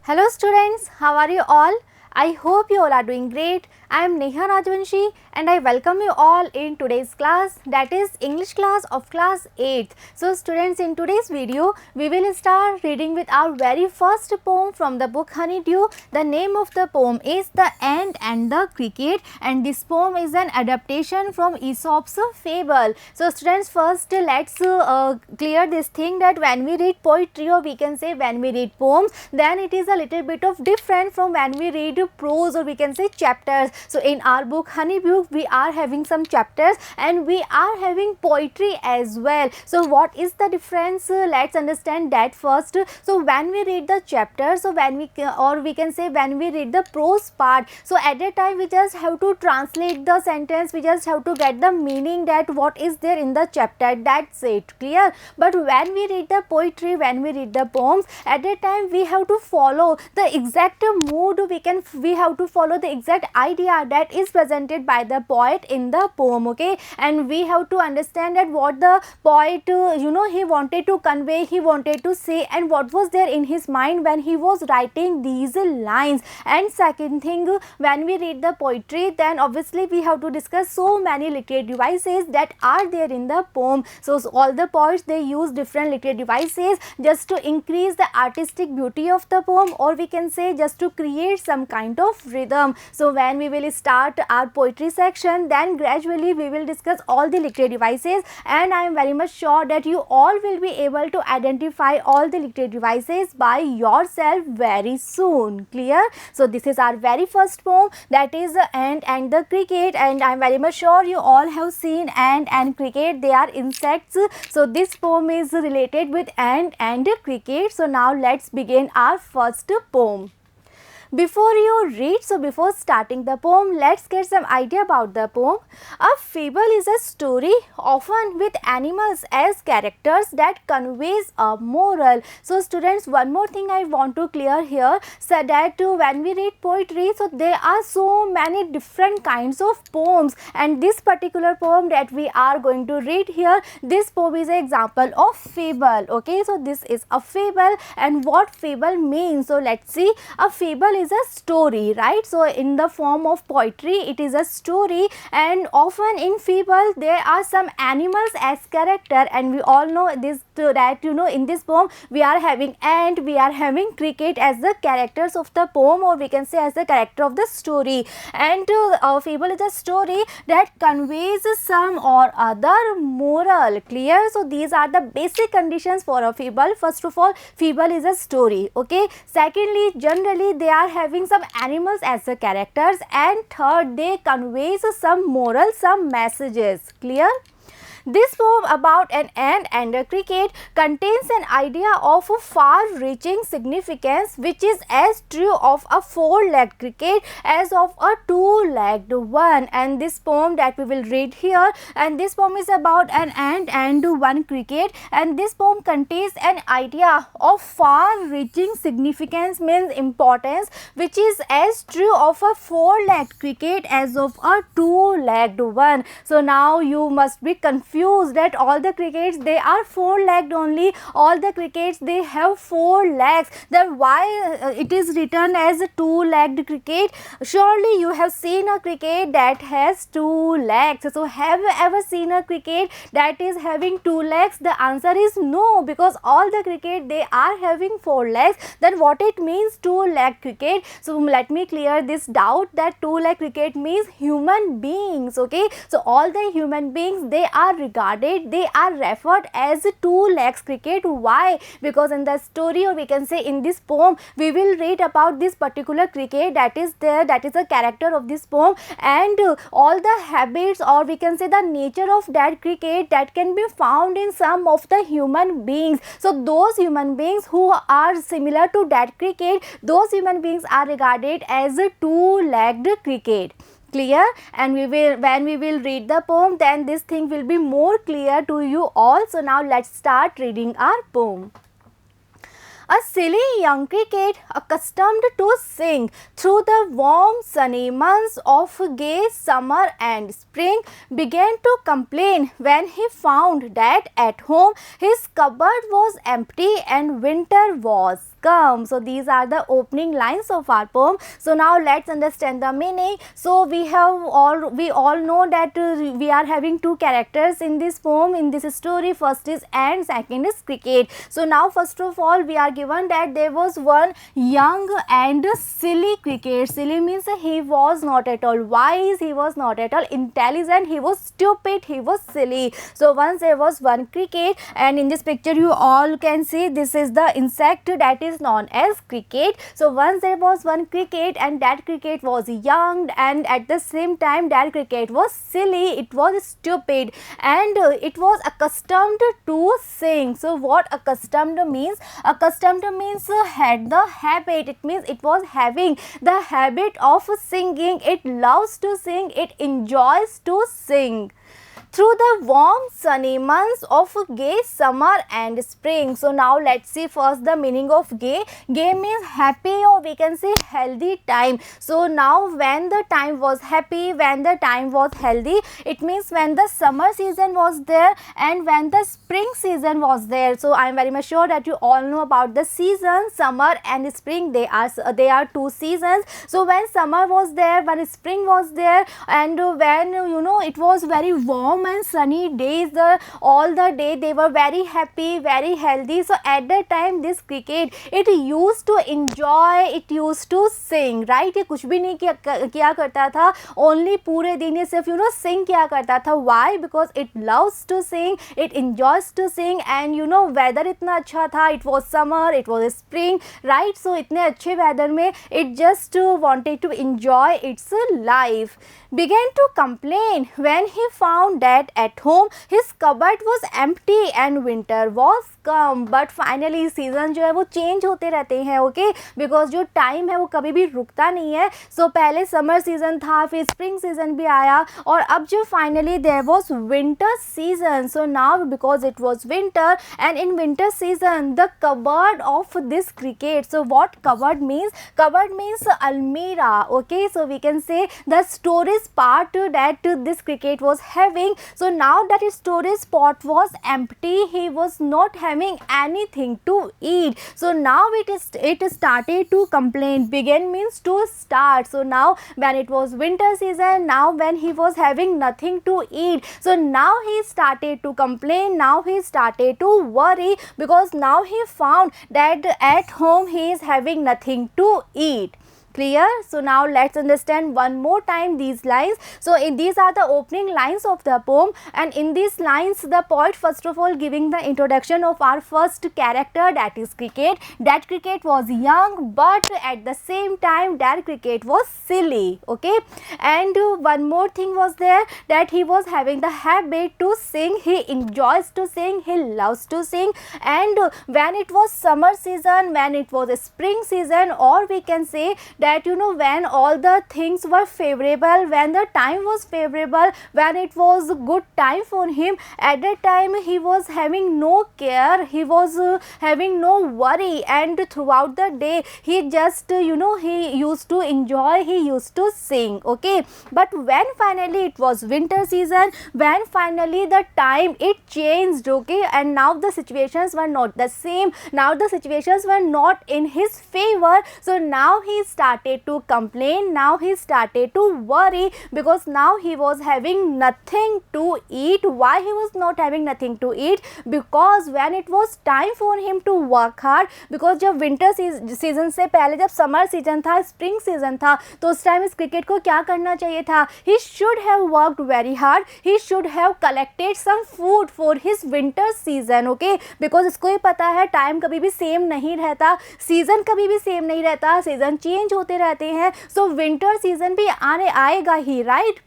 Hello students, how are you all? I hope you all are doing great. I am Neha Rajvanshi and I welcome you all in today's class, that is English class of class 8th. So students, in today's video we will start reading with our very first poem from the book Honeydew. The name of the poem is The Ant and the Cricket, and this poem is an adaptation from Aesop's fable. So students, first let's clear this thing that when we read poetry, or we can say when we read poems, then it is a little bit of different from when we read prose, or we can say chapters. So in our book Honeydew we are having some chapters and we are having poetry as well. So what is the difference? Let's understand that first. So when we read the chapter, so when we or we can say when we read the prose part, so at that time we just have to translate the sentence, we just have to get the meaning that what is there in the chapter, that's it, clear. But when we read the poetry, when we read the poems, at that time we have to follow the exact mood, we have to follow the exact idea that is presented by the poet in the poem, okay. And we have to understand that what the poet he wanted to convey, he wanted to say, and what was there in his mind when he was writing these lines. And second thing, when we read the poetry, then obviously we have to discuss so many literary devices that are there in the poem. So all the poets, they use different literary devices just to increase the artistic beauty of the poem, or we can say just to create some kind of rhythm. So when we will start our poetry section, then gradually we will discuss all the literary devices, and I am very much sure that you all will be able to identify all the literary devices by yourself very soon, clear. So this is our very first poem, that is The Ant and the Cricket, and I am very much sure you all have seen ant and cricket, they are insects. So this poem is related with ant and cricket. So now let's begin our first poem. Before you read, so before starting the poem, let's get some idea about the poem. A fable is a story often with animals as characters that conveys a moral. So students, one more thing I want to clear here, so that when we read poetry, so there are so many different kinds of poems, and this particular poem that we are going to read here, this poem is an example of fable, okay. So this is a fable, and what fable means, so let's see. A fable is a story, right? So in the form of poetry, it is a story, and often in fable there are some animals as character, and we all know this, that in this poem we are having ant, we are having cricket as the characters of the poem, or we can say as the character of the story. And a fable is a story that conveys some or other moral, clear. So these are the basic conditions for a fable. First of all, fable is a story, okay. Secondly, generally they are having some animals as the characters, and third, they conveys some moral, some messages, clear. This poem about an ant and a cricket contains an idea of a far-reaching significance, which is as true of a four-legged cricket as of a two-legged one. And this poem that we will read here, and this poem is about an ant and one cricket, and this poem contains an idea of far-reaching significance, means importance, which is as true of a four-legged cricket as of a two-legged one. So now you must be confused that all the crickets, they are four-legged only, all the crickets, they have four legs, then why it is written as a two-legged cricket? Surely you have seen a cricket that has two legs. So have you ever seen a cricket that is having two legs? The answer is no, because all the cricket, they are having four legs. Then what it means two-leg cricket? So let me clear this doubt, that two-leg cricket means human beings, okay. So all the human beings, they are regarded, they are referred as two-legs cricket. Why? Because in the story, or we can say in this poem, we will read about this particular cricket that is there, that is a character of this poem, and all the habits, or we can say the nature of that cricket, that can be found in some of the human beings. So those human beings who are similar to that cricket, those human beings are regarded as a two-legged cricket, clear. And we will, when we will read the poem, then this thing will be more clear to you all. So now let's start reading our poem. A silly young cricket, accustomed to sing through the warm sunny months of gay summer and spring, began to complain when he found that at home his cupboard was empty and winter was come. So these are the opening lines of our poem. So now let's understand the meaning. So we all know that we are having two characters in this poem, in this story. First is ant, second is cricket. So now first of all we are given that there was one young and silly cricket. Silly means he was not at all wise, he was not at all intelligent, he was stupid, he was silly. So once there was one cricket, and in this picture you all can see this is the insect that is known as cricket. So once there was one cricket, and that cricket was young, and at the same time that cricket was silly, it was stupid, and it was accustomed to sing. So what accustomed means? Accustomed means had the habit. It means it was having the habit of singing. It loves to sing, it enjoys to sing through the warm sunny months of gay summer and spring. So now let's see first the meaning of gay. Gay means happy, or we can say healthy time. So now when the time was happy, when the time was healthy, it means when the summer season was there and when the spring season was there. So I am very much sure that you all know about the seasons, summer and spring. They are two seasons. So when summer was there, when spring was there, and when it was very warm and sunny days, all the day they were very happy, very healthy. So at that time this cricket, it used to enjoy, it used to sing, right? ये कुछ भी नहीं किया करता था, only पूरे दिन ये सिर्फ sing किया करता था. Why? Because it loves to sing, it enjoys to sing, and weather इतना अच्छा था, it was summer, it was spring, right? So इतने अच्छे weather में it just wanted to enjoy its life. Began to complain when he found that at home his cupboard was empty and winter was come. But finally season जो है वो change होते रहते हैं, okay, because जो time है वो कभी भी रुकता नहीं है. सो पहले समर सीजन था, फिर स्प्रिंग सीजन भी आया, और अब जो finally there was winter season. So now because it was winter, and in winter season the cupboard of this cricket. So what cupboard means? Cupboard means almirah, okay. So we can say the storage part that this cricket was having. So now that his storage spot was empty, he was not having anything to eat. So now it started to complain. Begin means to start. So now when it was winter season, now when he was having nothing to eat, so now he started to complain, now he started to worry, because now he found that at home he is having nothing to eat. Clear? So now let's understand one more time these lines. So these are the opening lines of the poem, and in these lines the poet first of all giving the introduction of our first character, that is cricket. That cricket was young, but at the same time that cricket was silly, okay. And one more thing was there, that he was having the habit to sing, he enjoys to sing, he loves to sing. And when it was summer season, when it was a spring season, or we can say that when all the things were favorable, when the time was favorable, when it was good time for him, at that time he was having no care, he was having no worry, and throughout the day he just he used to enjoy, he used to sing, okay. But when finally it was winter season, when finally the time it changed, okay, and now the situations were not the same, now the situations were not in his favor. So now he started to complain, now he started to worry, because now he was having nothing to eat. Why he was not having nothing to eat? Because when it was time for him to work hard, because जब winter season से पहले जब summer season था, spring season था, तो उस time इस cricket को क्या करना चाहिए था? He should have worked very hard, he should have collected some food for his winter season, okay. because इसको ही पता है टाइम कभी भी सेम नहीं रहता, सीजन कभी भी सेम नहीं रहता, सीजन चेंज होते रहते हैं. सो विंटर सीजन भी आएगा ही, right.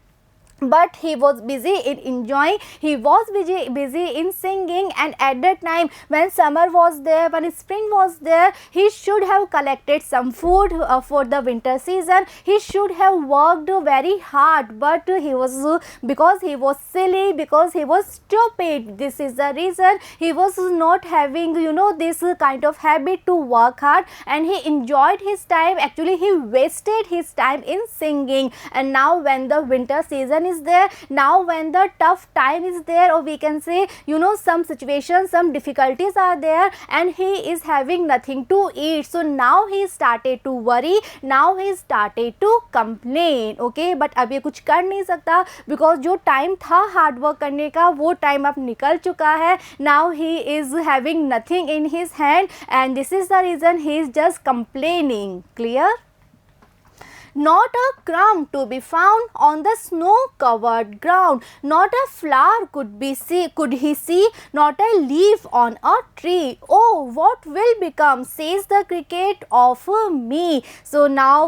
but he was busy in enjoying, he was busy in singing. And at that time when summer was there, when spring was there, he should have collected some food for the winter season. He should have worked very hard, but he was because he was silly, because he was stupid, this is the reason he was not having, you know, this kind of habit to work hard, and he enjoyed his time. Actually he wasted his time in singing. And now when the winter season is there, now when the tough time is there, or we can say, you know, some situations, some difficulties are there, and he is having nothing to eat, so now he started to worry, now he started to complain. okay, but अब ये कुछ कर नहीं सकता, because जो time था hard work करने का वो टाइम अब निकल चुका है. now he is having nothing in his hand, and this is the reason he is just complaining. clear? Not a crumb to be found on the snow-covered ground. Not a flower could he see, not a leaf on a tree. Oh, what will become, says the cricket, of me. So now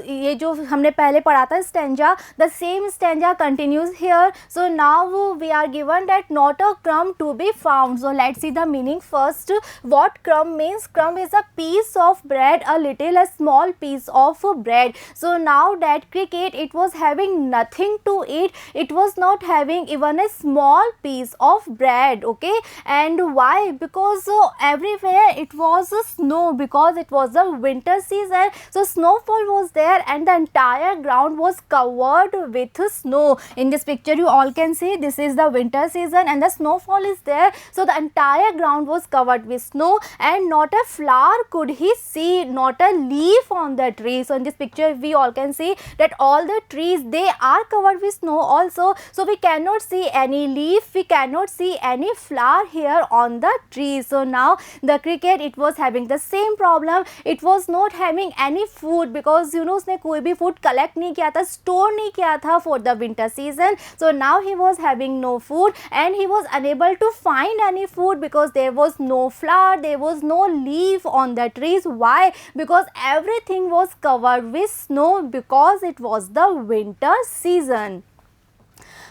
ये जो हमने पहले पढ़ा था stanza, the same stanza continues here. So now we are given that not a crumb to be found. So let's see the meaning first. What crumb means? Crumb is a piece of bread, a small piece of bread. So now that cricket, it was having nothing to eat, it was not having even a small piece of bread. okay, and why? Because everywhere it was snow, because it was the winter season, so snowfall was there and the entire ground was covered with snow. In this picture you all can see this is the winter season and the snowfall is there, so the entire ground was covered with snow, and not a flower could he see, not a leaf on the tree. So in this picture we all can see that all the trees, they are covered with snow also, so we cannot see any leaf, we cannot see any flower here on the tree. So now the cricket, it was having the same problem, it was not having any food, because you know उसने कोई भी food collect नहीं किया था, store नहीं किया था for the winter season. So now he was having no food and he was unable to find any food, because there was no flower, there was no leaf on the trees. Why? Because everything was covered with snow, because it was the winter season.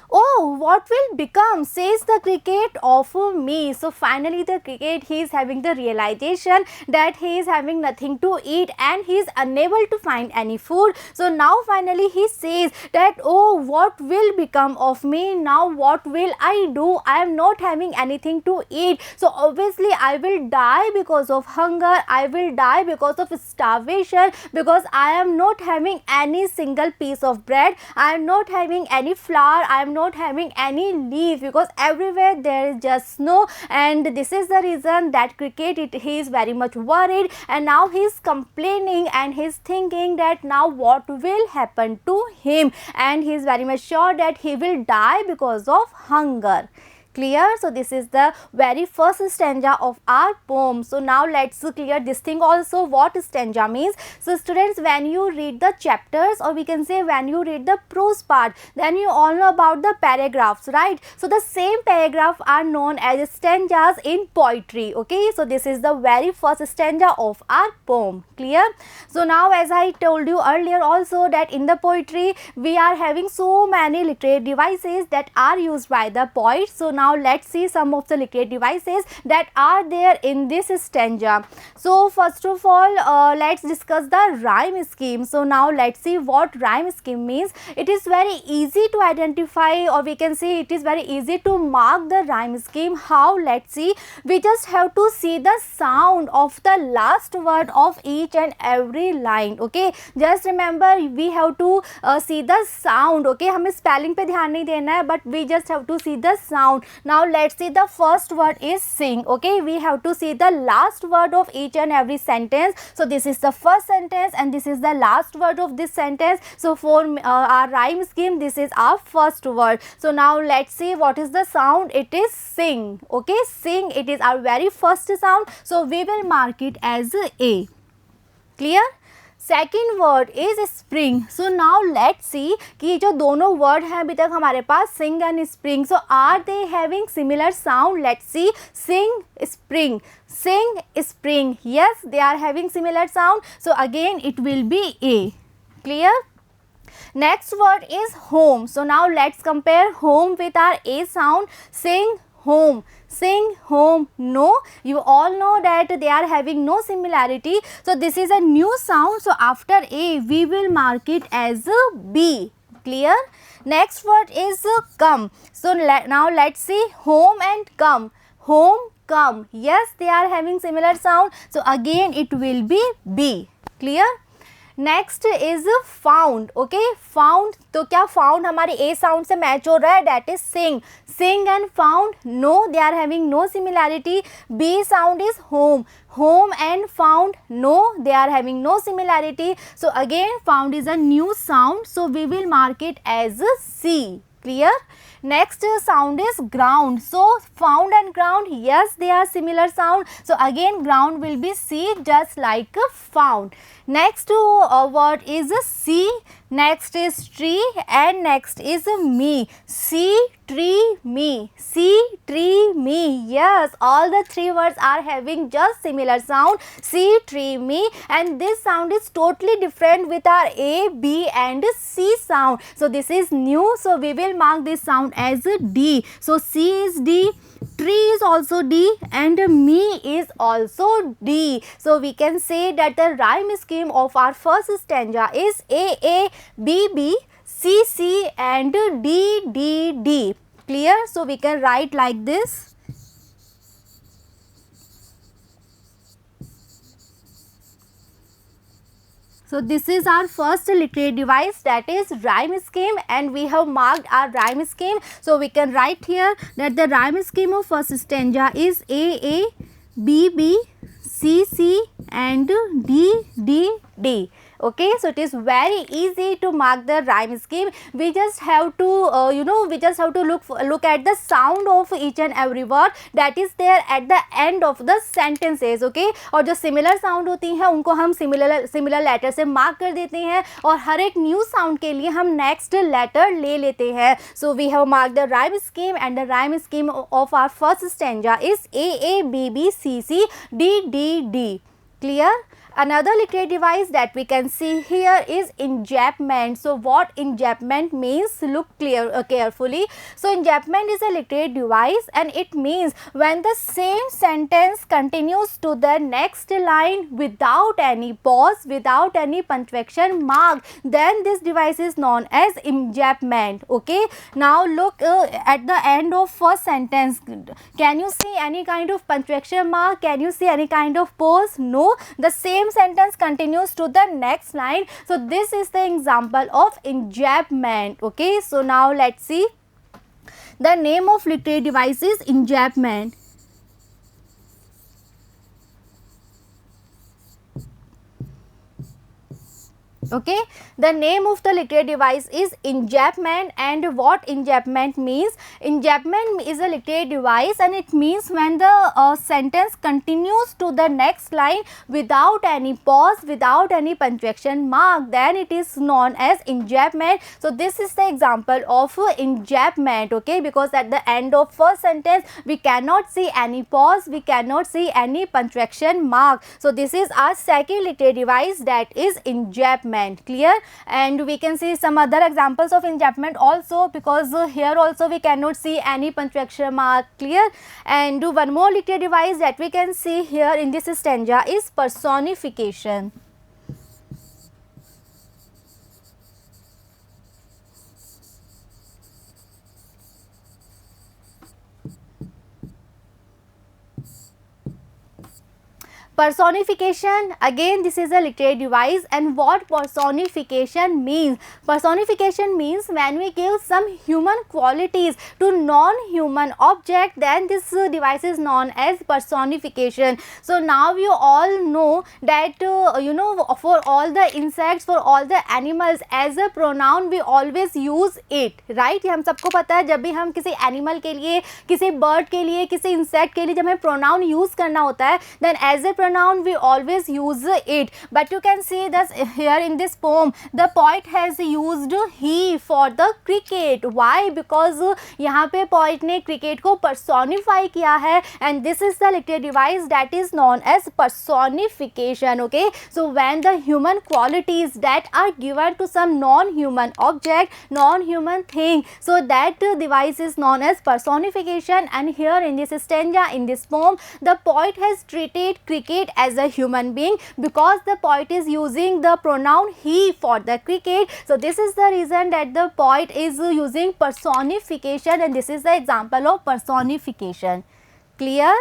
Oh, what will become, says the cricket, of me. So finally the cricket, he is having the realization that he is having nothing to eat and he is unable to find any food. So now finally he says that, oh, what will become of me, now what will I do, I am not having anything to eat, so obviously I will die because of hunger, I will die because of starvation, because I am not having any single piece of bread, I am not having any flour, I am not having any leaf, because everywhere there is just snow. And this is the reason that cricket, he is very much worried, and now he is complaining and he is thinking that now what will happen to him, and he is very much sure that he will die because of hunger. Clear? So this is the very first stanza of our poem. So now let's clear this thing also, what stanza means. So students, when you read the chapters, or we can say when you read the prose part, then you all know about the paragraphs, right? So the same paragraph are known as stanzas in poetry. okay, so this is the very first stanza of our poem. Clear? So now, as I told you earlier also, that in the poetry we are having so many literary devices that are used by the poet. So now let's see some of the literary devices that are there in this stanza. So first of all, let's discuss the rhyme scheme. So now let's see what rhyme scheme means. It is very easy to identify, or we can say it is very easy to mark the rhyme scheme. How? Let's see. We just have to see the sound of the last word of each and every line. okay, just remember we have to see the sound. okay, हमें spelling पे ध्यान नहीं देना है, but we just have to see the sound. Now let's see, the first word is sing. okay, we have to see the last word of each and every sentence. So this is the first sentence and this is the last word of this sentence. So for our rhyme scheme, this is our first word. So now let's see what is the sound. It is sing. okay, sing, it is our very first sound, so we will mark it as A. Clear? Second word is spring. So now let's see कि जो दोनों word हैं अभी तक हमारे पास, sing and spring, so are they having similar sound. Let's see, sing spring, sing spring, yes they are having similar sound. So again it will be A. Clear? Next word is home. So now let's compare home with our A sound. Sing home. Sing home. No, you all know that they are having no similarity. So this is a new sound. So after A we will mark it as B. Clear? Next word is come. So now let's see home and come. Home, come. Yes, they are having similar sound. So again it will be B. Clear? Next is found. Okay, found. तो क्या found हमारे ए sound से match हो रहा है? That is sing. Sing and found, no, they are having no similarity. B sound is home. home and found, no, they are having no similarity. So again found is a new sound, so we will mark it as C. Clear? Next sound is ground. So found and ground, yes, they are similar sound. So again ground will be C, just like found. Next word is C. Next is tree and next is me. See, tree, me. See, tree, me. Yes, all the three words are having just similar sound. See, tree, me. And this sound is totally different with our A, B and C sound. So this is new. So we will mark this sound as D. So C is D. Tree is also D and me is also D. So we can say that the rhyme scheme of our first stanza is A, B, B, C, C and D, D, D. Clear? So we can write like this. So this is our first literary device, that is rhyme scheme, and we have marked our rhyme scheme. So we can write here that the rhyme scheme of first stanza is A, B, B, C, C and D, D, D. Okay, so it is very easy to mark the rhyme scheme. We just have to we just have to look at the sound of each and every word that is there at the end of the sentences. Okay, और जो similar sound होती हैं उनको हम similar letter से mark कर देते हैं और हर एक new sound के लिए हम next letter ले लेते हैं. So we have marked the rhyme scheme, and the rhyme scheme of our first stanza is A, B, B, C, C, D, D, D. Clear? Another literary device that we can see here is enjambment. So what enjambment means? Look carefully. So enjambment is a literary device and it means when the same sentence continues to the next line without any pause, without any punctuation mark, then this device is known as enjambment. Okay, now look at the end of first sentence. Can you see any kind of punctuation mark? Can you see any kind of pause? No, the same sentence continues to the next line. So this is the example of enjambment. Okay, so now let's see. The name of literary device is enjambment. Okay, the name of the literary device is enjambment. And what enjambment means? Enjambment is a literary device and it means when the sentence continues to the next line without any pause, without any punctuation mark, then it is known as enjambment. So this is the example of enjambment. Okay, because at the end of first sentence we cannot see any pause, we cannot see any punctuation mark. So this is our second literary device, that is enjambment. Clear? And we can see some other examples of enjambment also, because here also we cannot see any punctuation mark. Clear? And one more literary device that we can see here in this stanza is personification. Personification, again this is a literary device. And what personification means? Personification means when we give some human qualities to non-human object, then this device is known as personification. So now you all know that for all the insects, for all the animals, as a pronoun we always use it, right? ये हम सबको पता है, जब भी हम किसी animal के लिए, किसी bird के लिए, किसी insect के लिए जब हमें pronoun use करना होता है, then as a pronoun we always use it, but you can see that here in this poem the poet has used he for the cricket. Why? Because यहाँ पे poet ने cricket को personify किया है, and this is the literary device that is known as personification. Okay, so when the human qualities that are given to some non-human object, non-human thing, so that device is known as personification. And here in this stanza, in this poem, the poet has treated cricket as a human being because the poet is using the pronoun he for the cricket. So this is the reason that the poet is using personification, and this is the example of personification. Clear?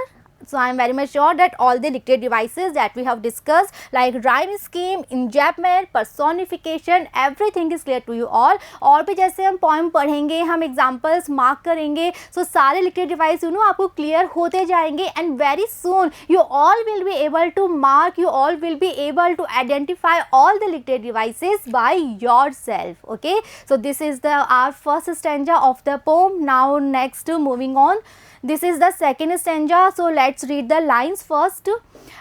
So I am very much sure that all the literary devices that we have discussed, like rhyme scheme, enjambment, personification, everything is clear to you all. और भी जैसे हम poem पढ़ेंगे, हम examples mark करेंगे, so सारे literary device आपको clear होते जाएंगे, and very soon you all will be able to mark, you all will be able to identify all the literary devices by yourself. Okay, so this is our first stanza of the poem. Now next, moving on. This is the second stanza, so let's read the lines first.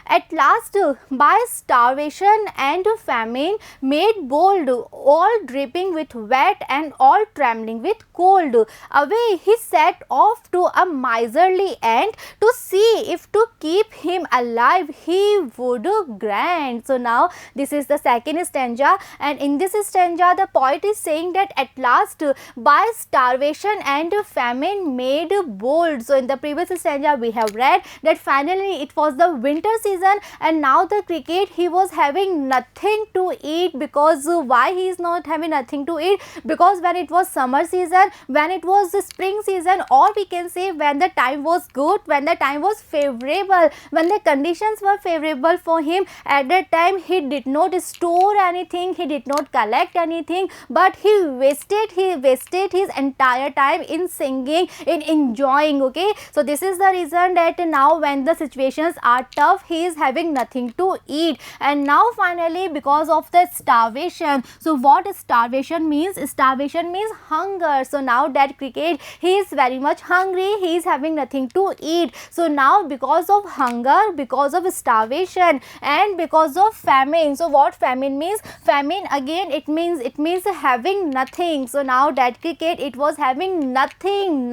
At last, by starvation and famine, made bold, all dripping with wet and all trembling with cold, away he set off to a miserly ant to see if to keep him alive he would grant. So now this is the second stanza, and in this stanza the poet is saying that at last, by starvation and famine, made bold. So in the previous stanza we have read that finally it was the winter season, and now the cricket, he was having nothing to eat. Because why he is not having nothing to eat? Because when it was summer season, when it was the spring season, or we can say when the time was good, when the time was favorable, when the conditions were favorable for him, at that time he did not store anything, he did not collect anything, but he wasted his entire time in singing, in enjoying. Okay, so this is the reason that now when the situations are tough, he is having nothing to eat. And now finally, because of the starvation, so what starvation means? Starvation means hunger. So now that cricket, he is very much hungry, he is having nothing to eat. So now because of hunger, because of starvation, and because of famine. So what famine means? Famine again, it means having nothing. So now that cricket, it was having nothing,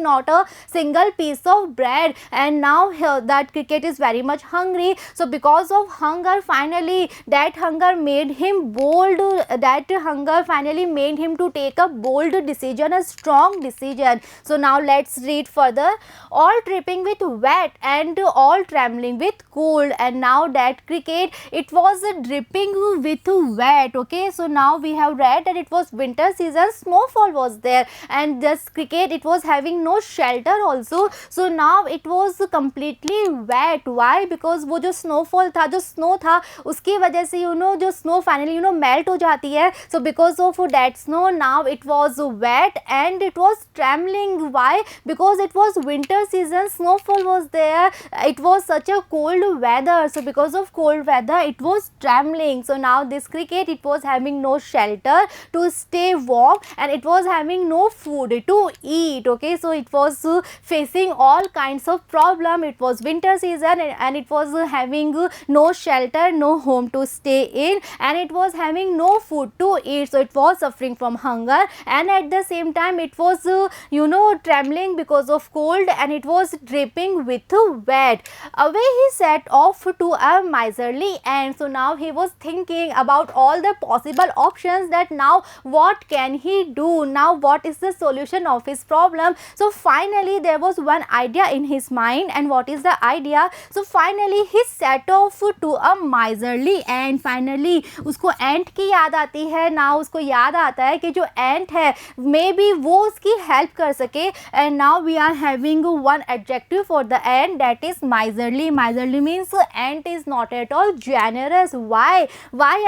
not a single piece of bread, and now that cricket is very much hungry. So because of hunger, finally that hunger made him bold, that hunger finally made him to take a bold decision, a strong decision. So now let's read further. All dripping with wet and all trembling with cold, and now that cricket, it was dripping with wet. Okay, so now we have read that it was winter season, snowfall was there, and this cricket, it was having no shelter also. So now it was completely wet. Why? Because वो जो snowfall था, जो snow था, उसकी वजह से जो snow finally melt हो जाती है. So because of that snow, now it was wet and it was trembling. Why? Because it was winter season, snowfall was there, it was such a cold weather. So because of cold weather, it was trembling. So now this cricket, it was having no shelter to stay warm, and it was having no food to eat. Okay, so it was facing all kinds of problem. It was winter season, and it was having no shelter, no home to stay in, and it was having no food to eat. So it was suffering from hunger, and at the same time it was trembling because of cold, and it was dripping with wet. Away he set off to a miserly ant. So now he was thinking about all the possible options, that now what can he do, now what is the solution of his problem. So finally there was one idea in his mind, and what is the idea? So finally he set off to a miserly ant. Finally उसको ant की याद आती है. now उसको याद आता है कि जो ant है, maybe वो उसकी help कर सके, and now we are having one adjective for the ant, that is miserly. Miserly means ant is not at all generous. Why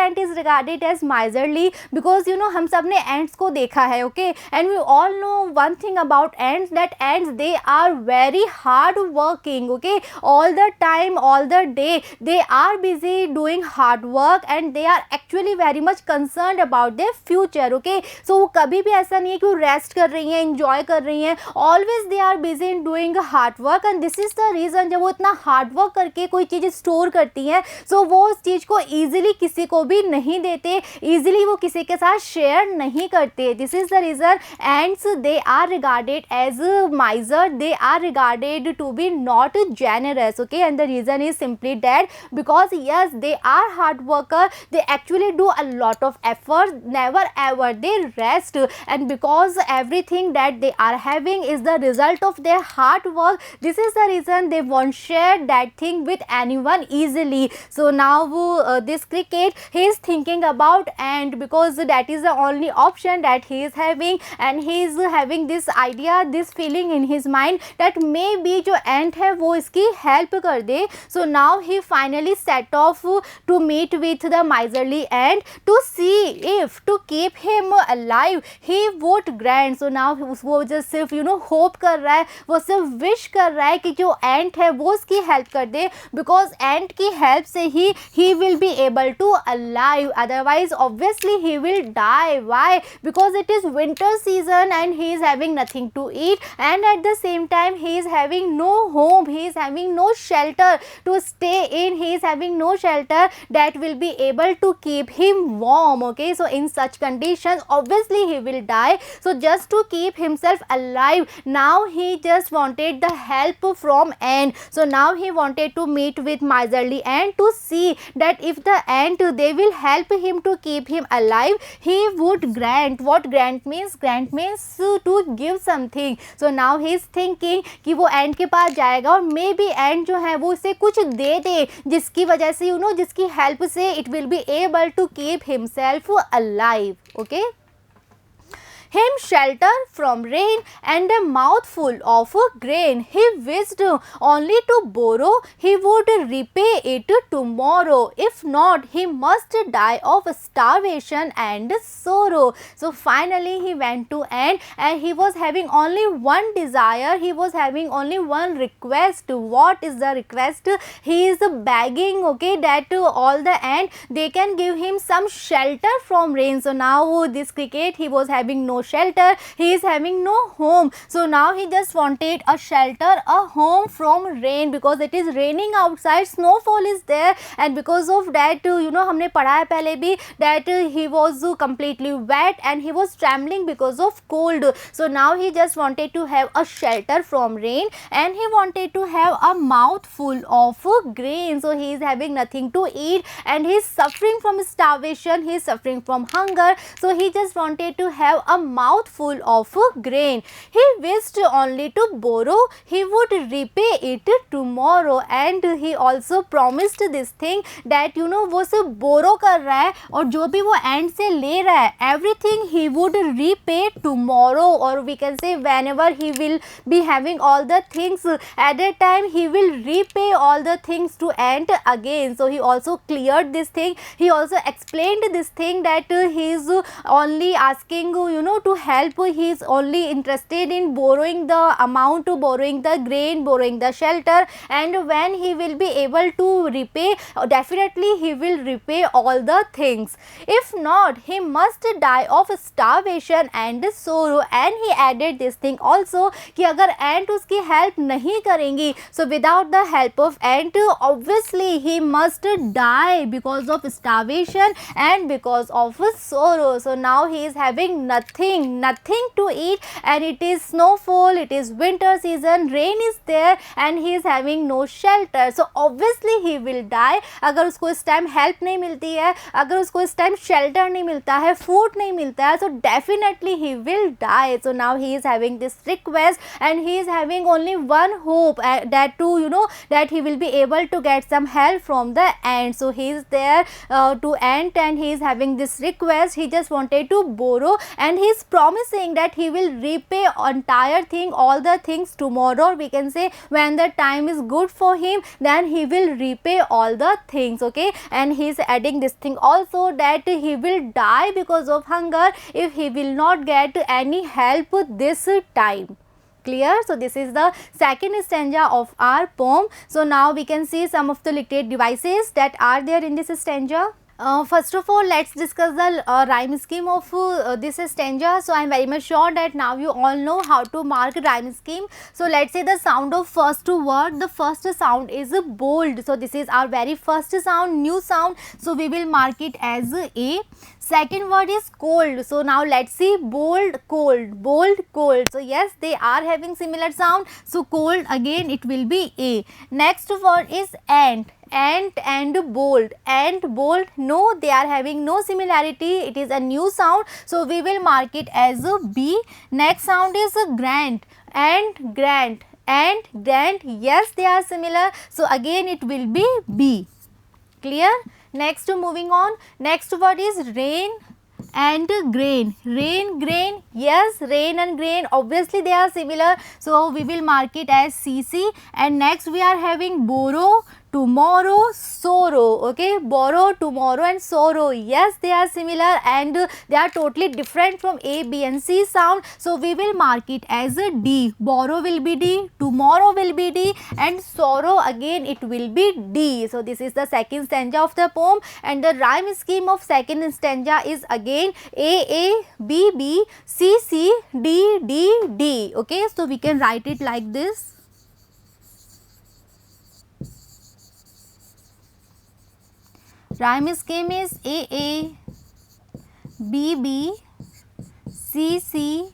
ant is regarded as miserly? Because हम सब ने ants को देखा है. Okay, and we all know one thing about ants, that ants, they are very hard working, okay, all the time, all the day they are busy doing hard work and they are actually very much concerned about their future, okay. So वो कभी भी ऐसा नहीं है कि वो rest कर रही हैं, enjoy कर रही हैं, always they are busy in doing hard work and this is the reason जब वो इतना hard work करके कोई चीज़ स्टोर करती हैं so वो उस चीज़ को easily किसी को भी नहीं देते, easily वो किसी के साथ शेयर नहीं करते. This is the reason ants they are regarded as miser, they are regarded to be not generous, okay, and the reason is simply that because yes they are hard worker, they actually do a lot of effort, never ever they rest, and because everything that they are having is the result of their hard work, this is the reason they won't share that thing with anyone easily. So now this cricket he is thinking about ant because that is the only option that he is having and he is having this idea, this feeling in his mind that maybe जो ant है वो इसकी help कर दे. So now he finally set off to meet with the miserly ant to see if to keep him alive he would grant. So now वो just सिर्फ hope कर रहा है, वो सिर्फ wish कर रहा है कि जो ant है वो उसकी help कर दे because ant की help से ही he will be able to alive, otherwise obviously he will die. Why? Because it is winter season and he is having nothing to eat and at the same time he is having no home, he is having no shelter to stay in, he is having no shelter that will be able to keep him warm, okay. So in such conditions obviously he will die. So just to keep himself alive now he just wanted the help from ant. So now he wanted to meet with miserly ant to see that if the ant they will help him to keep him alive he would grant. What grant means? Grant means to give something. So now he is thinking कि वो ant के पास जाएगा और may be ant जो है वो उसे कुछ दे दे जिसकी वजह से जिसकी हेल्प से it will be able to keep himself alive, okay. Him shelter from rain and a mouthful of grain. He wished only to borrow, he would repay it tomorrow. If not, he must die of starvation and sorrow. So finally he went to ant and he was having only one desire, he was having only one request. What is the request? He is begging, okay, that all the ant they can give him some shelter from rain. So now this cricket he was having no shelter, he is having no home. So now he just wanted a shelter, a home from rain because it is raining outside, snowfall is there and because of that हमने पढ़ा है पहले भी that he was completely wet and he was trembling because of cold. So now he just wanted to have a shelter from rain and he wanted to have a mouthful of grain. So he is having nothing to eat and he is suffering from starvation, he is suffering from hunger. So he just wanted to have a mouthful of grain. He wished only to borrow, he would repay it tomorrow and he also promised this thing that वो सिर्फ बोरो कर रहा है और जो भी वो and से ले रहा है everything he would repay tomorrow or we can say whenever he will be having all the things at that time he will repay all the things to ant again. So he also cleared this thing, he also explained this thing that he is only asking to help, he is only interested in borrowing the amount, borrowing the grain, borrowing the shelter and when he will be able to repay definitely he will repay all the things. If not he must die of starvation and sorrow and he added this thing also कि अगर ant उसकी help नहीं करेंगी so without the help of ant obviously he must die because of starvation and because of sorrow. So now he is having nothing to eat and it is snowfall, it is winter season, rain is there and he is having no shelter. So obviously he will die अगर उसको इस time help नहीं मिलती है, अगर उसको इस time shelter नहीं मिलता है, फूड नहीं मिलता है, so definitely he will die. So now he is having this request and he is having only one hope that that he will be able to get some help from the ant. So he is there to ant and he is having this request, he just wanted to borrow and he is promising that he will repay entire thing, all the things tomorrow, we can say when the time is good for him then he will repay all the things, okay. And he is adding this thing also that he will die because of hunger if he will not get any help this time. Clear? So this is the second stanza of our poem. So now we can see some of the literary devices that are there in this stanza. First of all, let's discuss the rhyme scheme of this stanza. So I am very much sure that now you all know how to mark rhyme scheme. So let's say the sound of first word. The first sound is bold. So this is our very first sound, new sound. So we will mark it as A. Second word is cold. So now let's see bold, cold, bold, cold. So yes, they are having similar sound. So cold, again it will be A. Next word is ant and bold, no, they are having no similarity, it is a new sound, so we will mark it as a B. Next sound is grant and grant, yes, they are similar, so again it will be B. Clear? Next, moving on, next word is rain and grain, grain, yes, rain and grain, obviously they are similar, so we will mark it as CC. And next we are having borrow, tomorrow, sorrow, okay, borrow, tomorrow and sorrow, yes, they are similar and they are totally different from A, B and C sound, so we will mark it as a D. Borrow will be D, tomorrow will be D and sorrow again it will be D. So this is the second stanza of the poem, and the rhyme scheme of second stanza is again A, B, B, C, C, D, D, D, okay, so we can write it like this. Rhyme scheme is A, B, B, C, C,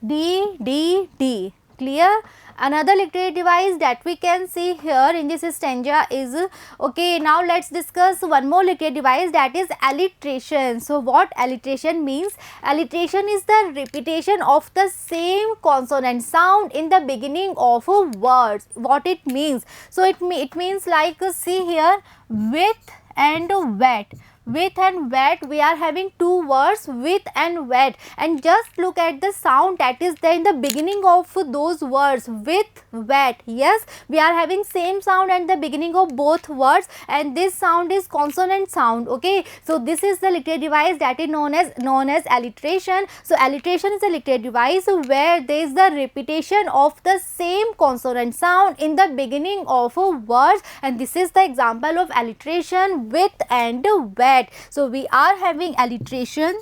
D, D, D. Clear? Another literary device that we can see here in this stanza is, okay, now let's discuss one more literary device, that is alliteration. So what alliteration means? Alliteration is the repetition of the same consonant sound in the beginning of a word. What it means? So it means like, see here, with and wet. With and wet, we are having two words, with and wet, and just look at the sound that is there in the beginning of those words, with, wet, yes, we are having same sound at the beginning of both words, and this sound is consonant sound, okay. So this is the literary device that is known as alliteration. So alliteration is a literary device where there is the repetition of the same consonant sound in the beginning of a word, and this is the example of alliteration, with and wet. So we are having alliteration.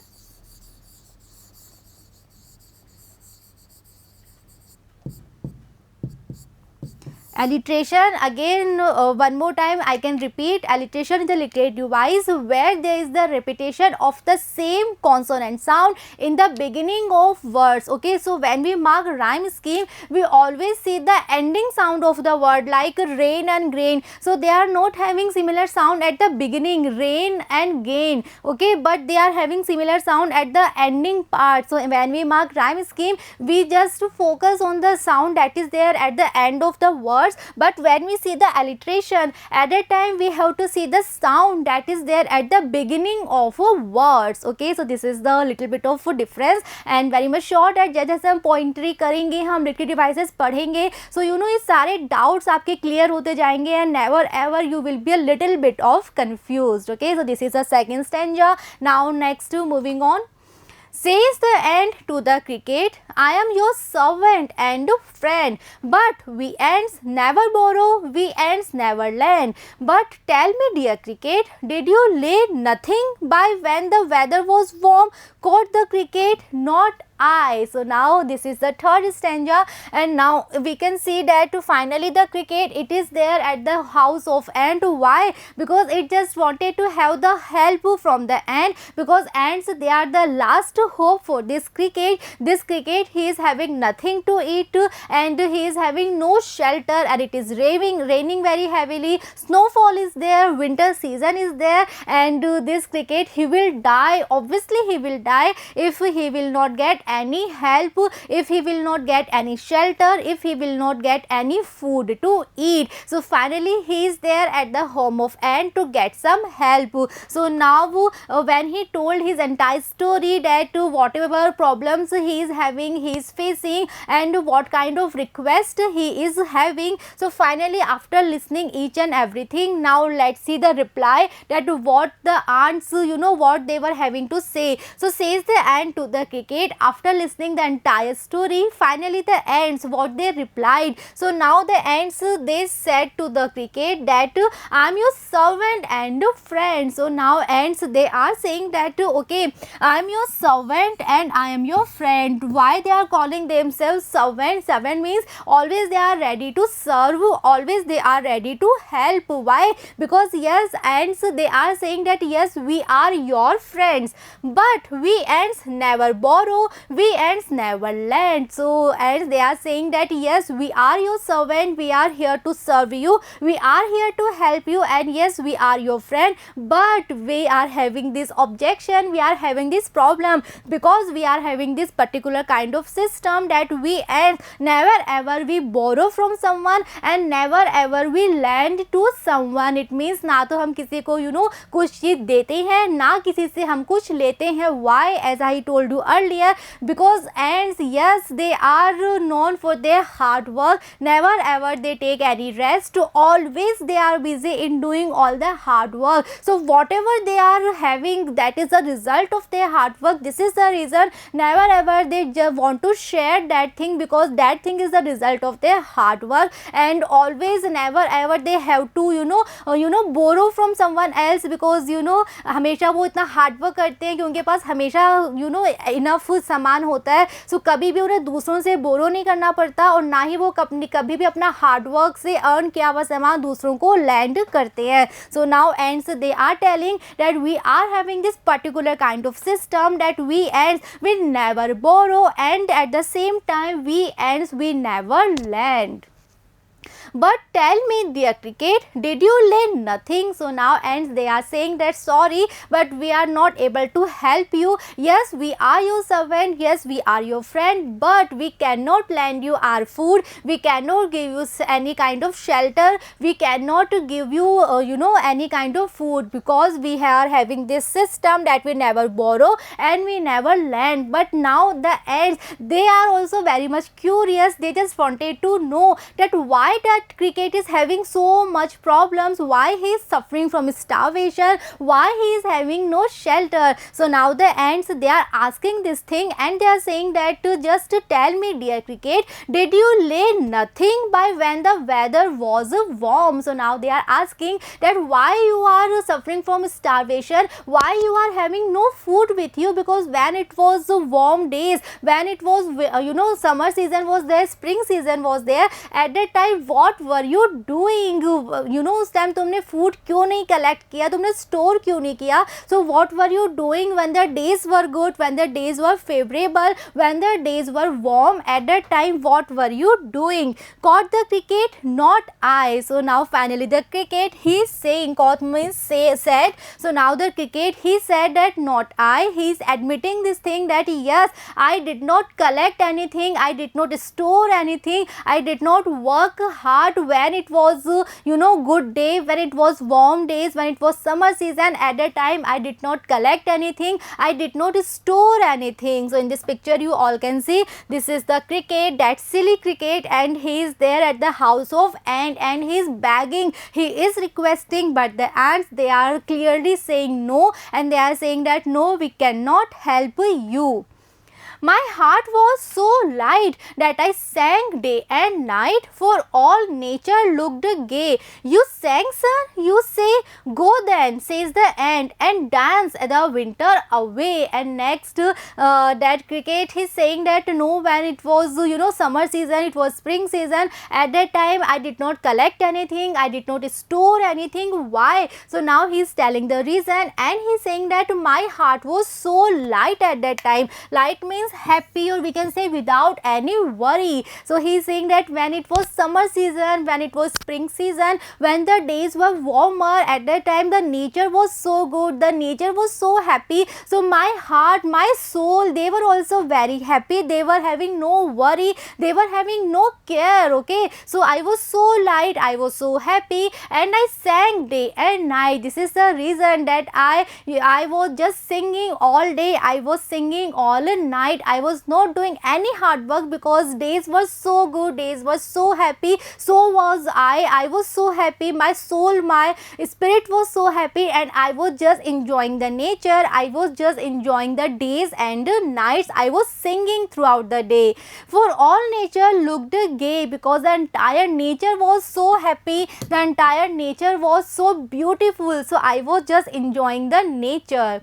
Alliteration, again one more time I can repeat, alliteration is a literary device where there is the repetition of the same consonant sound in the beginning of words, okay. So when we mark rhyme scheme, we always see the ending sound of the word, like rain and grain, so they are not having similar sound at the beginning, rain and gain, okay, but they are having similar sound at the ending part. So when we mark rhyme scheme, we just focus on the sound that is there at the end of the word, but when we see the alliteration, at that time we have to see the sound that is there at the beginning of a words, okay. So this is the little bit of difference, and very much sure that जैसे हम poetry करेंगे, हम literary devices पढ़ेंगे, so you know ये सारे doubts आपके clear होते जाएंगे, and never ever you will be a little bit of confused, okay. So this is the second stanza. Now next, moving on. Says the ant to the cricket, I am your servant and friend, but we ants never borrow, we ants never lend. But tell me, dear cricket, did you lay nothing by when the weather was warm? Quoth the cricket, not I. So now this is the third stanza, and now we can see that finally the cricket, it is there at the house of ant. Why? Because it just wanted to have the help from the ant, because ants, they are the last hope for this cricket. This cricket, he is having nothing to eat and he is having no shelter, and it is raining very heavily, snowfall is there, winter season is there, and this cricket, he will die, obviously he will die if he will not get any help, if he will not get any shelter, if he will not get any food to eat. So finally he is there at the home of ant to get some help. So now when he told his entire story, that whatever problems he is having, he is facing, and what kind of request he is having, so finally after listening each and everything, now let's see the reply, that what the ants, you know what they were having to say. So says the ant to the cricket, after after listening the entire story, finally the ants, what they replied. So now the ants, they said to the cricket that I am your servant and friend. So now ants, they are saying that okay, I am your servant and I am your friend. Why they are calling themselves servant? Servant means always they are ready to serve, always they are ready to help. Why? Because yes, ants, they are saying that yes, we are your friends, but we ants never borrow, we ants never lend. So ants, they are saying that yes, we are your servant, we are here to serve you, we are here to help you, and yes, we are your friend, but we are having this objection, we are having this problem, because we are having this particular kind of system that we ants never ever we borrow from someone and never ever we lend to someone. It means ना तो हम किसी को कुछ चीज देते हैं, ना किसी से हम कुछ लेते हैं. Why? As I told you earlier, because ants, yes, they are known for their hard work, never ever they take any rest, always they are busy in doing all the hard work. So whatever they are having, that is the result of their hard work. This is the reason never ever they just want to share that thing, because that thing is the result of their hard work, and always never ever they have to borrow from someone else, because हमेशा वो इतना hard work करते हैं कि उनके पास हमेशा enough सामान होता है. सो कभी भी उन्हें दूसरों से बोरो नहीं करना पड़ता, और ना ही वो कभी भी अपना हार्ड वर्क से अर्न किया हुआ सामान दूसरों को लैंड करते हैं. So now ends, they are telling that we are having this particular kind of system that we ants will never borrow, and at the same time we ants we never lend. But tell me, dear cricket, did you lend nothing? So now ants, they are saying that sorry, but we are not able to help you. Yes, we are your servant, yes, we are your friend, but we cannot lend you our food, we cannot give you any kind of shelter, we cannot give you any kind of food, because we are having this system that we never borrow and we never lend. But now the ants, they are also very much curious, they just wanted to know that why that cricket is having so much problems, why he is suffering from starvation, why he is having no shelter. So now the ants, they are asking this thing, and they are saying that just tell me, dear cricket, did you lay nothing by when the weather was warm? So now they are asking that why you are suffering from starvation, why you are having no food with you, because when it was warm days, when it was summer season was there, spring season was there, at that time what were you doing? उस time तुमने food क्यों नहीं collect किया, तुमने store क्यों नहीं किया? So what were you doing when the days were good, when the days were favourable, when the days were warm, at that time what were you doing? Caught the cricket, not I. So now finally the cricket, he is saying, caught means said. So now the cricket, he said that not I. He is admitting this thing that yes, I did not collect anything, I did not store anything, I did not work hard when it was good day, when it was warm days, when it was summer season. At that time I did not collect anything, I did not store anything. So in this picture you all can see, this is the cricket, that silly cricket, and he is there at the house of ant, and he is begging, he is requesting, but the ants, they are clearly saying no, and they are saying that no, we cannot help you. My heart was so light that I sang day and night, for all nature looked gay. You sang, sir? You say, go then, says the ant, and dance the winter away. And next, that cricket, he's saying that no, when it was, summer season, it was spring season, at that time I did not collect anything, I did not store anything. Why? So now he's telling the reason, and he's saying that my heart was so light at that time. Light means happy, or we can say without any worry. So he is saying that when it was summer season, when it was spring season, when the days were warmer, at that time the nature was so good, the nature was so happy. So my heart, my soul, they were also very happy, they were having no worry, they were having no care. Okay, so I was so light, I was so happy, and I sang day and night. This is the reason that I was just singing all day, I was singing all night, night I was not doing any hard work because days were so good, days were so happy, so was I was so happy, my soul, my spirit was so happy, and I was just enjoying the nature, I was just enjoying the days and nights, I was singing throughout the day. For all nature looked gay because the entire nature was so happy, the entire nature was so beautiful, so I was just enjoying the nature.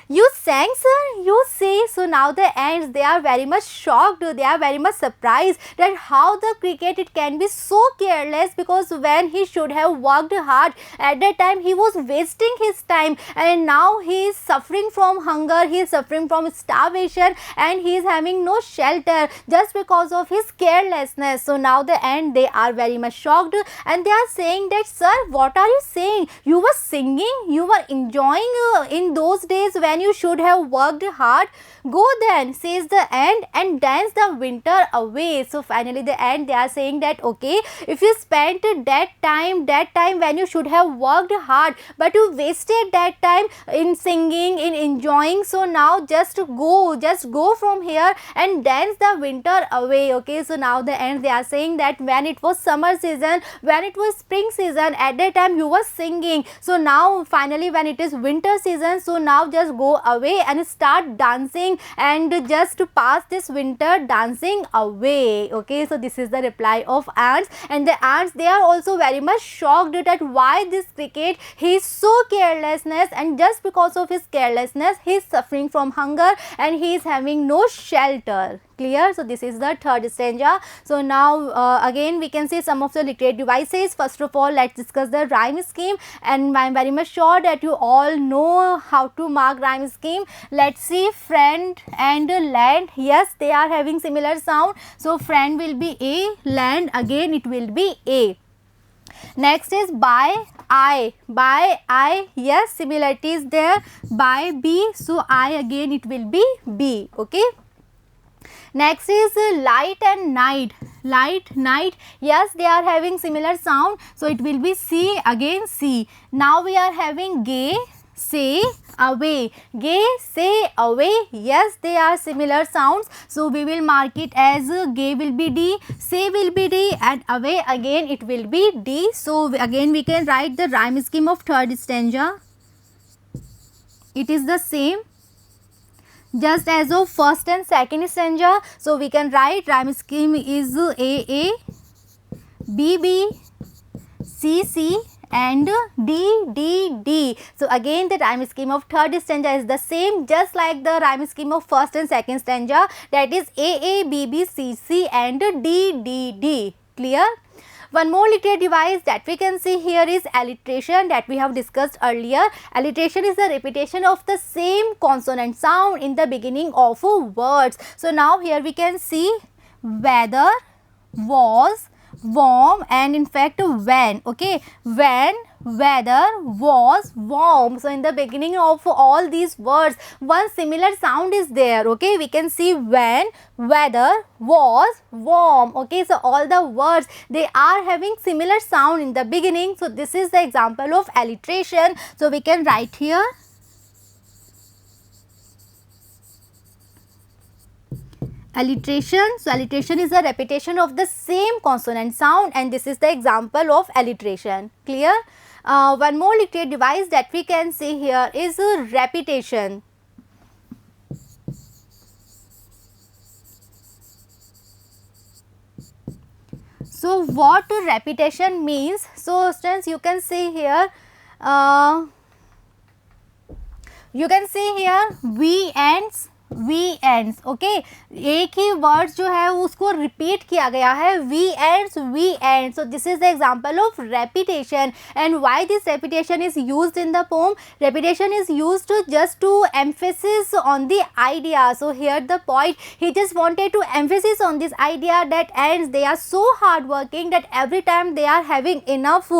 You sang, sir, you say. So now the ants, they are very much shocked, they are very much surprised that how the cricket, it can be so careless, because when he should have worked hard, at that time he was wasting his time, and now he is suffering from hunger, he is suffering from starvation, and he is having no shelter just because of his carelessness. So now the ants, they are very much shocked, and they are saying that, sir, what are you saying? You were singing, you were enjoying in those days when you should have worked hard. Go then, says the ant, and dance the winter away. So finally the ant, they are saying that, okay, if you spent that time when you should have worked hard, but you wasted that time in singing, in enjoying, so now just go from here and dance the winter away. Okay, so now the ants, they are saying that when it was summer season, when it was spring season, at that time you were singing, so now finally when it is winter season, so now just go away and start dancing, and just to pass this winter dancing away. Okay, so this is the reply of ants, and the ants, they are also very much shocked that why this cricket, he is so carelessness, and just because of his carelessness he is suffering from hunger and he is having no shelter. Clear? So this is the third stanza. So now again we can see some of the literary devices. First of all, let's discuss the rhyme scheme, and I am very much sure that you all know how to mark rhyme scheme. Let's see, friend and land. Yes, they are having similar sound. So friend will be A, land again it will be A. Next is by I, yes, similarity is there. By B, so I again it will be B. Okay. Next is light and night, night, yes, they are having similar sound, so it will be C again C. Now we are having gay, say, away, gay, say, away, yes, they are similar sounds, so we will mark it as gay will be D, say will be D, and away again it will be D. So again we can write the rhyme scheme of third stanza. It is the same just as of first and second stanza. So we can write rhyme scheme is A, B, C, and D. So again the rhyme scheme of third stanza is the same, just like the rhyme scheme of first and second stanza, that is A, B, C, and D. Clear? One more literary device that we can see here is alliteration, that we have discussed earlier. Alliteration is the repetition of the same consonant sound in the beginning of words. So now here we can see weather, was, warm, and in fact when. Okay, when, weather, was, warm. So in the beginning of all these words one similar sound is there. Okay, we can see when, weather, was, warm. Okay, so all the words, they are having similar sound in the beginning. So this is the example of alliteration. So we can write here alliteration. So alliteration is a repetition of the same consonant sound, and this is the example of alliteration. Clear? One more literary device that we can see here is repetition. So what repetition means? So students, you can see here we ends. Okay, एक ही words जो है उसको repeat किया गया है, we ends. So this is the example of repetition. And why this repetition is used in the poem? Repetition is used just to emphasis on the idea. So here the point, he just wanted to emphasis on this idea that ends, they are so hard working that every time they are having enough.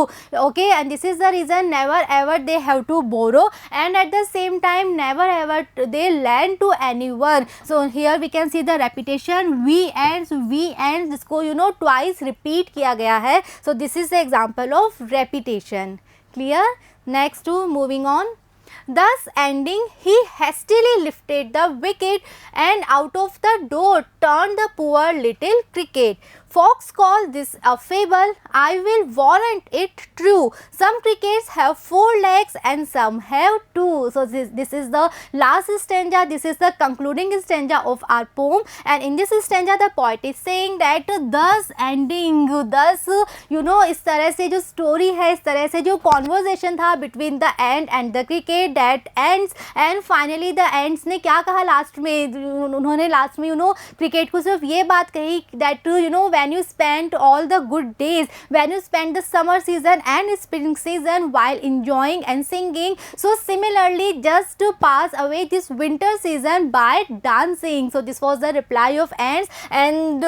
Okay, and this is the reason never ever they have to borrow, and at the same time never ever they lend to anyone. So here we can see the repetition, we ends, जिसको twice repeat किया गया है. So this is the example of repetition. Clear? Next to moving on. Thus ending, he hastily lifted the wicket and out of the door turned the poor little cricket. Fox called this a fable. I will warrant it true. Some crickets have 4 legs and some have 2. So this is the last stanza. This is the concluding stanza of our poem, and in this stanza the poet is saying that thus ending, thus इस तरह से जो story है, इस तरह से जो conversation था between the ant and the cricket, that ends and finally the ants ने क्या कहा लास्ट में, उन्होंने लास्ट में क्रिकेट को सिर्फ ये बात कही that when you spend all the good days, when you spend the summer season and spring season while enjoying and singing, so similarly just to pass away this winter season by dancing. So this was the reply of ants, and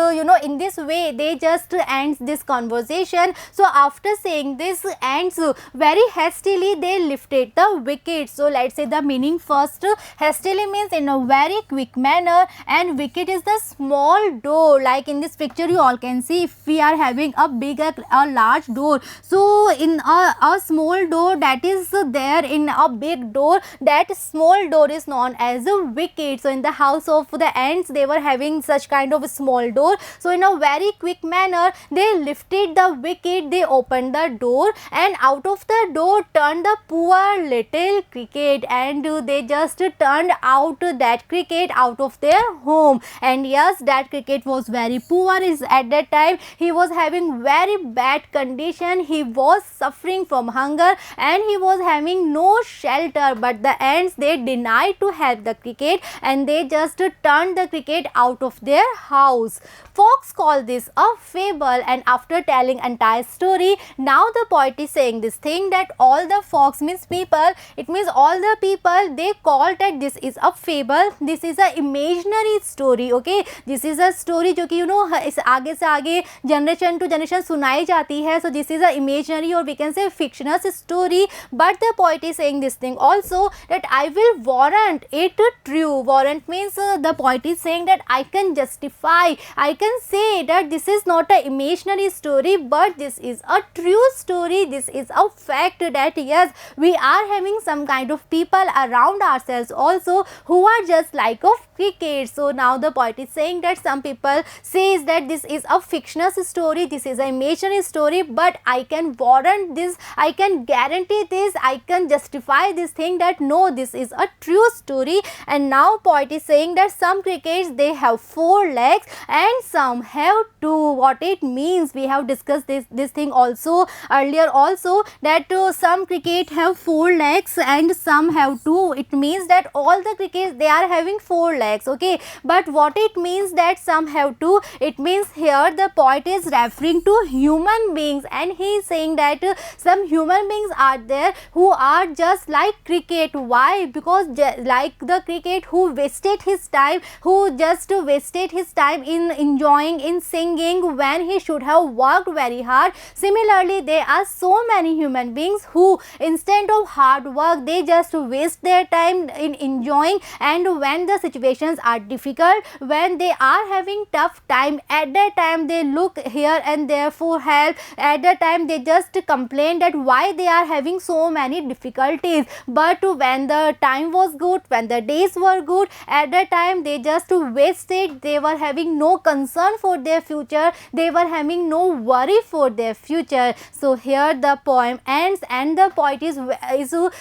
in this way they just ends this conversation. So after saying this, ants very hastily they lifted the wicket. So let's say the meaning first. Hastily means in a very quick manner, and wicket is the small door. Like in this picture you all can see, if we are having a large door, so in a small door that is there in a big door, that small door is known as a wicket. So in the house of the ants they were having such kind of a small door. So in a very quick manner they lifted the wicket, they opened the door, and out of the door turned the poor little cricket, and they just turned out that cricket out of their home. And yes, that cricket was very poor. Is at that time he was having very bad condition, he was suffering from hunger and he was having no shelter, but the ants they denied to help the cricket and they just turned the cricket out of their house. Fox called this a fable, and after telling entire story, now the poet is saying this thing that all the fox means people, it means all the people they called that this is a fable, this is a imaginary story. Okay, this is a story जो कि इस आगे से आगे generation to generation सुनाई जाती है. So this is a imaginary or we can say fictional story, but the poet is saying this thing also that I will warrant it true. Warrant means the poet is saying that I can justify, I can say that this is not a imaginary story but this is a true story. This is a fact that yes, we are having some kind of people around ourselves also who are just like of cricket. So now the poet is saying that some people says that this is a fictional story, this is an imaginary story, but I can warrant this, I can guarantee this, I can justify this thing that no, this is a true story. And now poet is saying that some crickets they have 4 legs and some have 2. What it means, we have discussed this thing also earlier also, that some cricket have 4 legs and some have 2. It means that all the crickets they are having 4 legs. Okay, but what it means that some have 2, it means here the poet is referring to human beings, and he is saying that some human beings are there who are just like cricket. Why? Because like the cricket who wasted his time, who just wasted his time in enjoying, in singing when he should have worked very hard. Similarly, there are so many human beings who instead of hard work they just waste their time in enjoying, and when the situations are difficult, when they are having tough time, at that time they look here and there for help. At that time they just complain that why they are having so many difficulties, but when the time was good, when the days were good, at that time they just wasted, they were having no concern for their future, they were having no worry for their future. So here the poem ends and the poet is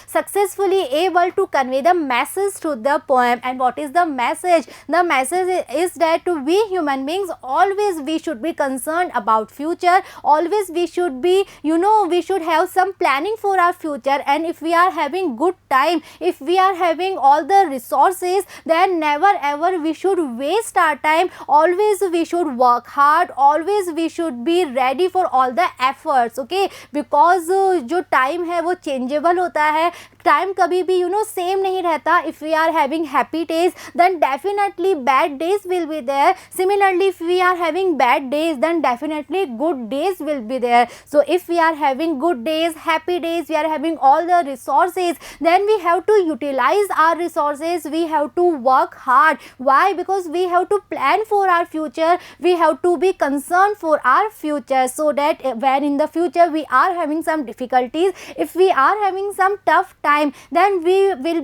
successfully able to convey the message to the poem. And what is the message? The message is that we human beings always we should be concerned about future, always we should be we should have some planning for our future, and if we are having good time, if we are having all the resources, then never ever we should waste our time. Always we should work hard, always we should be ready for all the efforts. Okay, because जो time है वो changeable होता है, time कभी भी same नहीं रहता. If we are having happy days then definitely bad days will be there. Similarly if we are having bad days then definitely good days will be there. So if we are having good days, happy days, we are having all the resources, then we have to utilise our resources, we have to work hard. Why? Because we have to plan for our future, we have to be concerned for our future, so that when in the future we are having some difficulties, if we are having some tough time, time, then we will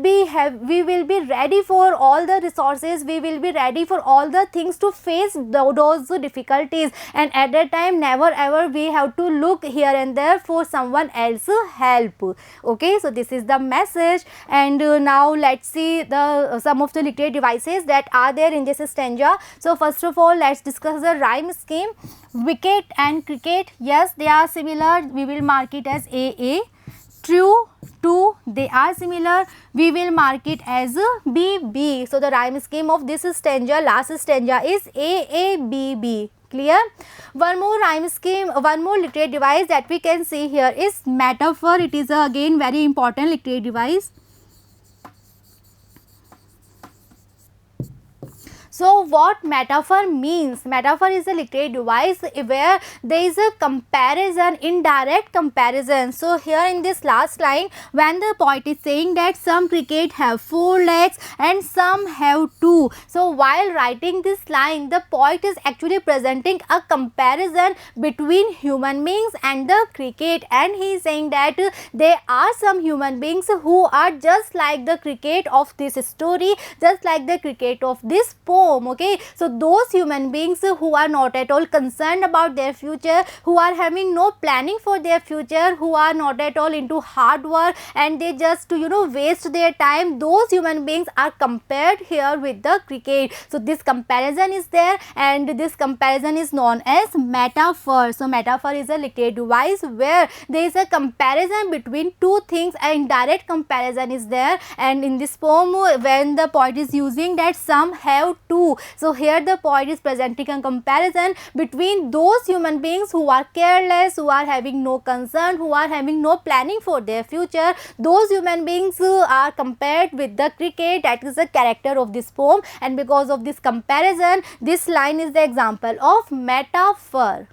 be ready for all the resources, we will be ready for all the things to face those difficulties, and at that time never ever we have to look here and there for someone else help. Okay, so this is the message. And now let's see the some of the literary devices that are there in this stanza. So first of all, let's discuss the rhyme scheme. Wicket and cricket, yes, they are similar, we will mark it as AA. True, two, they are similar, we will mark it as BB. So the rhyme scheme of this stanza, last stanza, is AABB. Clear? One more rhyme scheme, one more literary device that we can see here is metaphor. It is again very important literary device. So what metaphor means? Metaphor is a literary device where there is a comparison, indirect comparison. So here in this last line, when the poet is saying that some cricket have 4 legs and some have 2. So while writing this line, the poet is actually presenting a comparison between human beings and the cricket, and he is saying that there are some human beings who are just like the cricket of this story, just like the cricket of this poem. Okay, so those human beings who are not at all concerned about their future, who are having no planning for their future, who are not at all into hard work, and they just waste their time, those human beings are compared here with the cricket. So this comparison is there, and this comparison is known as metaphor. So metaphor is a literary device where there is a comparison between two things, and indirect comparison is there. And in this poem, when the poet is using that some have 2, so here the poet is presenting a comparison between those human beings who are careless, who are having no concern, who are having no planning for their future. Those human beings are compared with the cricket, that is the character of this poem, and because of this comparison, this line is the example of metaphor.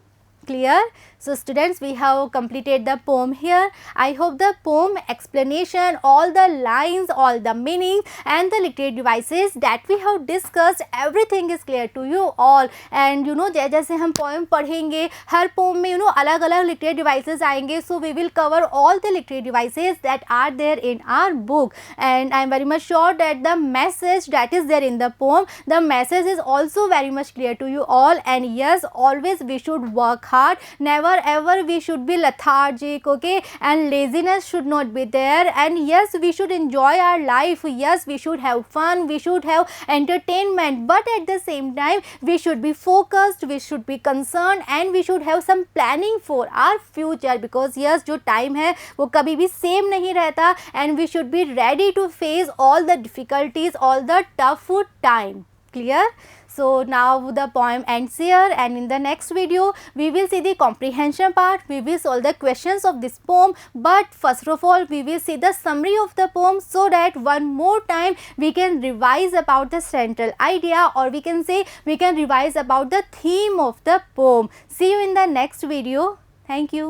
Clear? So students, we have completed the poem here. I hope the poem explanation, all the lines, all the meanings and the literary devices that we have discussed, everything is clear to you all. And जैसे हम poem पढ़ेंगे, हर poem में अलग अलग literary devices आएंगे. So we will cover all the literary devices that are there in our book. And I am very much sure that the message that is there in the poem, the message is also very much clear to you all. And yes, always we should work hard. Never ever we should be lethargic, okay, and laziness should not be there. And yes, we should enjoy our life, yes, we should have fun, we should have entertainment, but at the same time we should be focused, we should be concerned, and we should have some planning for our future, because yes, जो time है वो कभी भी same नहीं रहता, and we should be ready to face all the difficulties, all the tough time. Clear? So now the poem ends here, and in the next video we will see the comprehension part, we will solve the questions of this poem. But first of all, we will see the summary of the poem, so that one more time we can revise about the central idea, or we can say we can revise about the theme of the poem. See you in the next video. Thank you.